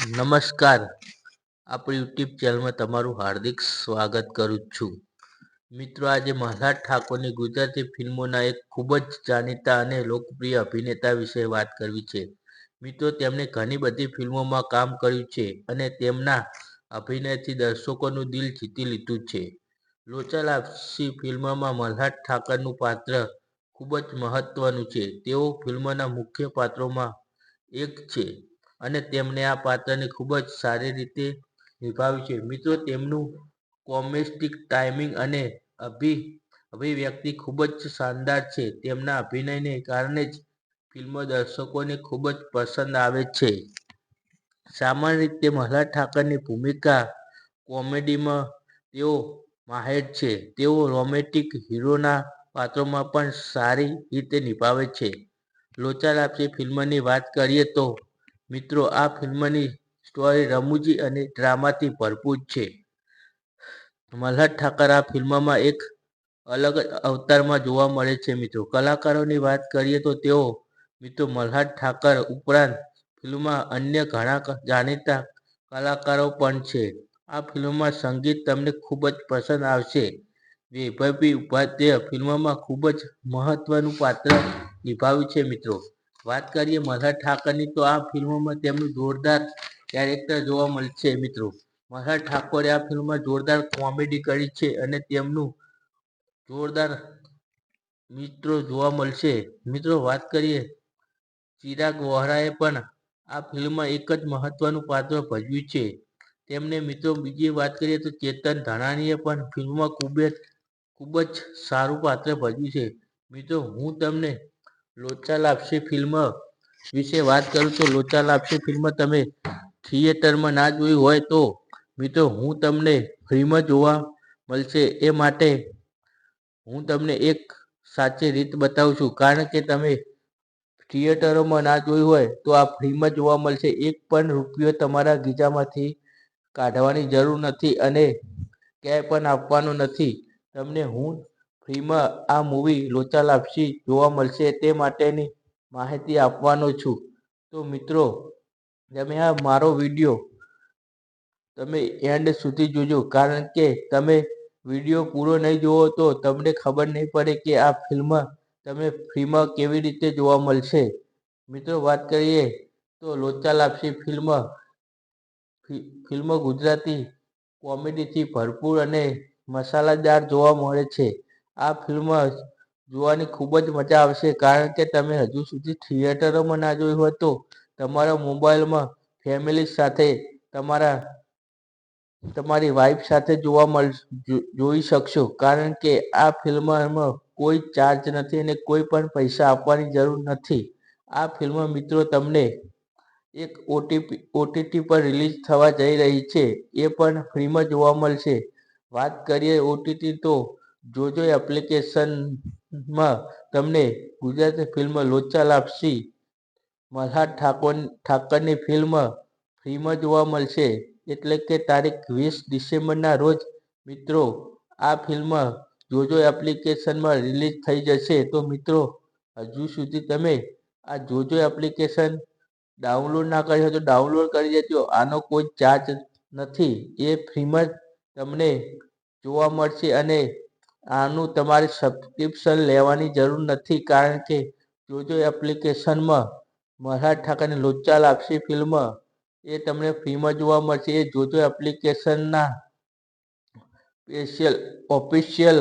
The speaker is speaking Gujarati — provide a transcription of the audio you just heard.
નમસ્કાર. આપણી યુટ્યુબ ચેનલમાં તમારું હાર્દિક સ્વાગત કરું છું. મિત્રો, આજે મલ્હાર ઠાકોરની ગુજરાતી ફિલ્મોના એક ખૂબ જ જાણીતા અને લોકપ્રિય અભિનેતા વિશે વાત કરવી છે. મિત્રો, તેમણે ઘણી બધી ફિલ્મોમાં કામ કર્યું છે અને તેમના અભિનયથી દર્શકોનું દિલ જીતી લીધું છે. લોચા લાપસી ફિલ્મમાં મલ્હાર ઠાકરનું પાત્ર ખૂબ જ મહત્વનું છે. તેઓ ફિલ્મના મુખ્ય પાત્રોમાં એક છે અને તેમણે આ પાત્રને ખૂબ જ સારી રીતે નિભાવ્યું છે. મિત્રો, તેમનું કોમેડિક ટાઇમિંગ અને અભિવ્યક્તિ ખૂબ જ શાનદાર છે. તેમના અભિનયને કારણે જ ફિલ્મ દર્શકોને ખૂબ જ પસંદ આવે છે. સામાન્ય રીતે મલ્હાર ઠાકરની ભૂમિકા કોમેડીમાં તેઓ માહેર છે. તેઓ રોમેન્ટિક હીરોના પાત્રોમાં પણ સારી રીતે નિભાવે છે. લોચા લાપસી ફિલ્મની વાત કરીએ તો મિત્રો, આ ફિલ્મની સ્ટોરી રમૂજી અને ડ્રામાથી ભરપૂર છે. મલ્હાર ઠાકર આ ફિલ્મમાં એક અલગ જ અવતારમાં જોવા મળે છે. મિત્રો, કલાકારોની વાત કરીએ તો તેઓ મિત્રો મલ્હાર ઠાકર ઉપરાંત ફિલ્મમાં અન્ય ઘણા જાણીતા કલાકારો પણ છે. આ ફિલ્મમાં સંગીત તમને ખૂબ જ પસંદ આવશે. વૈભવી ઉપાધ્યાય ફિલ્મમાં ખૂબ જ મહત્વનું પાત્ર નિભાવ્યું છે. મિત્રો, વાત કરીએ મલ્હાર ઠાકરની તો આ ફિલ્મમાં તેમનું જોરદાર કેરેક્ટર જોવા મળશે. મિત્રો, મલ્હાર ઠાકોરે આ ફિલ્મમાં જોરદાર કોમેડી કરી છે અને તેમનું જોરદાર મિત્રો જોવા મળશે. મિત્રો, વાત કરીએ ચિરાગ વોહરાએ પણ આ ફિલ્મમાં એક જ મહત્વનું પાત્ર ભજવ્યું છે. તેમને મિત્રો બીજી વાત કરીએ તો ચેતન ધનાનીએ પણ ફિલ્મમાં ખૂબ જ સારું પાત્ર ભજવ્યું છે. મિત્રો, હું તમને લોચા લાપસી ફિલ્મ વિશે વાત કરું તો લોચા લાપસી ફિલ્મ તમે થિયેટરમાં ના જોઈ હોય તો મિત્રો હું તમને ફ્રીમાં જોવા મળશે. એ માટે હું તમને એક સાચી રીત બતાવું છું. કારણ કે તમે થિયેટરોમાં ના જોઈ હોય તો આ ફ્રીમાં જોવા મળશે. એક પણ રૂપિયો તમારા ગીજામાંથી કાઢવાની જરૂર નથી અને ક્યાંય પણ આપવાનો નથી. તમને હું ફ્રીમાં આ મૂવી લોચા લાપસી જોવા મળશે તે માટેની માહિતી આપવાનો છું. તો મિત્રો, તમે આ મારો વિડીયો તમે એન્ડ સુધી જોજો. કારણ કે તમે વિડીયો પૂરો નહીં જોવો તો તમને ખબર નહીં પડે કે આ ફિલ્મ તમે ફ્રીમાં કેવી રીતે જોવા મળશે. મિત્રો, વાત કરીએ તો લોચા લાપસી ફિલ્મ ગુજરાતી કોમેડીથી ભરપૂર અને મસાલેદાર જોવા મળે છે. આ ફિલ્મ જોવાની ખૂબ જ મજા આવશે. કારણ કે તમે હજુ સુધી થિયેટરોમાં ના જોઈ હોય તો તમારા મોબાઈલમાં ફેમિલી સાથે તમારી વાઈફ સાથે જોઈ શકશો. કારણ કે આ ફિલ્મમાં કોઈ ચાર્જ નથી અને કોઈ પણ પૈસા આપવાની જરૂર નથી. આ ફિલ્મ મિત્રો તમને એક ઓટીટી પર રિલીઝ થવા જઈ રહી છે. એ પણ ફ્રીમાં જોવા મળશે. વાત કરીએ ઓટીટી તો જોજો એપ્લિકેશનમાં તમને ગુજરાતી ફિલ્મ લોચા લાપસી મલ્હાર ઠાકરની ફિલ્મ ફ્રીમાં જોવા મળશે. એટલે કે તારીખ 20 ડિસેમ્બરના રોજ મિત્રો આ ફિલ્મ જોજો એપ્લિકેશનમાં રિલીઝ થઈ જશે. તો મિત્રો, હજુ સુધી તમે આ જોજો એપ્લિકેશન ડાઉનલોડ ના કરી હોય તો ડાઉનલોડ કરી દેજો. આનો કોઈ ચાર્જ નથી. એ ફ્રીમાં તમને જોવા મળશે અને આનું તમારે સબસ્ક્રિપ્શન લેવાની જરૂર નથી. કારણ કે જોજો એપ્લિકેશનમાં મલ્હાર ઠાકરની લોચા લાપસી ફિલ્મ એ તમને ફ્રીમાં જોવા મળશે. એ જોજો એપ્લિકેશનના ઓફિશિયલ